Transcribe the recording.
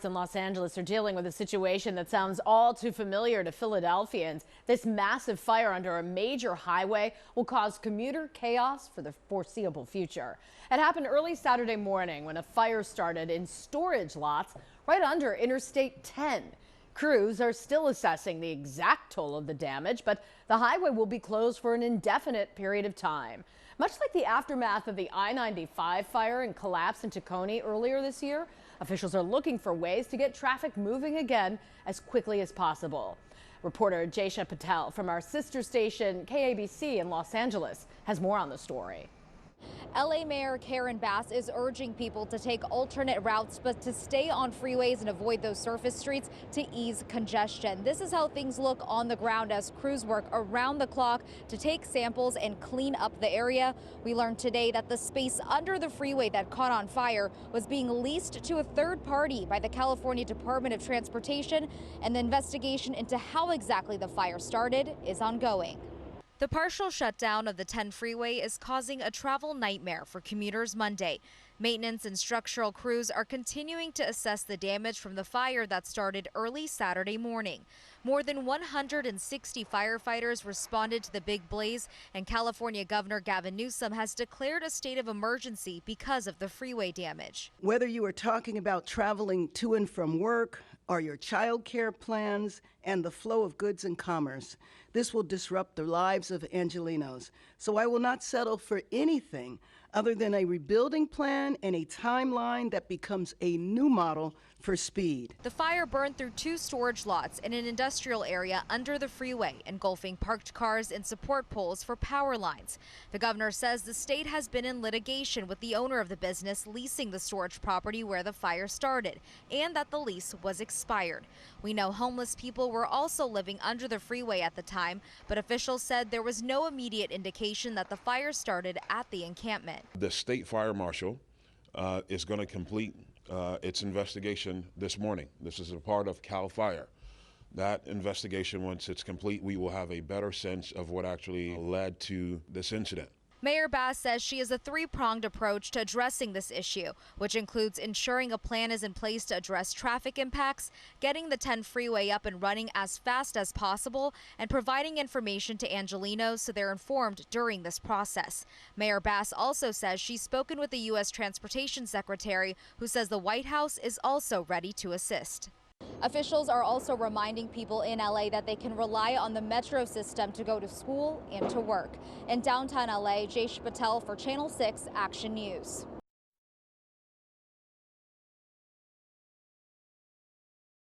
In Los Angeles are dealing with a situation that sounds all too familiar to Philadelphians. This massive fire under a major highway will cause commuter chaos for the foreseeable future. It happened early Saturday morning when a fire started in storage lots right under Interstate 10. Crews are still assessing the exact toll of the damage, but the highway will be closed for an indefinite period of time. Much like the aftermath of the I-95 fire and collapse in Tacony earlier this year, officials are looking for ways to get traffic moving again as quickly as possible. Reporter Jaysha Patel from our sister station KABC in Los Angeles has more on the story. LA Mayor Karen Bass is urging people to take alternate routes, but to stay on freeways and avoid those surface streets to ease congestion. This is how things look on the ground as crews work around the clock to take samples and clean up the area. We learned today that the space under the freeway that caught on fire was being leased to a third party by the California Department of Transportation, and the investigation into how exactly the fire started is ongoing. The partial shutdown of the 10 freeway is causing a travel nightmare for commuters Monday. Maintenance and structural crews are continuing to assess the damage from the fire that started early Saturday morning. More than 160 firefighters responded to the big blaze, and California Governor Gavin Newsom has declared a state of emergency because of the freeway damage. Whether you are talking about traveling to and from work or your child care plans and the flow of goods and commerce, this will disrupt the lives of Angelenos. So I will not settle for anything other than a rebuilding plan and a timeline that becomes a new model for speed. The fire burned through 2 storage lots in an industrial area under the freeway, engulfing parked cars and support poles for power lines. The governor says the state has been in litigation with the owner of the business leasing the storage property where the fire started, and that the lease was expired. We know homeless people were also living under the freeway at the time, but officials said there was no immediate indication that the fire started at the encampment. The state fire marshal is going to complete its investigation this morning. This is a part of CAL FIRE. That investigation, once it's complete, we will have a better sense of what actually led to this incident. Mayor Bass says she has a 3-pronged approach to addressing this issue, which includes ensuring a plan is in place to address traffic impacts, getting the 10 freeway up and running as fast as possible, and providing information to Angelenos so they're informed during this process. Mayor Bass also says she's spoken with the U.S. Transportation Secretary, who says the White House is also ready to assist. Officials are also reminding people in LA that they can rely on the metro system to go to school and to work. In downtown LA, Jaysha Patel for Channel 6 Action News.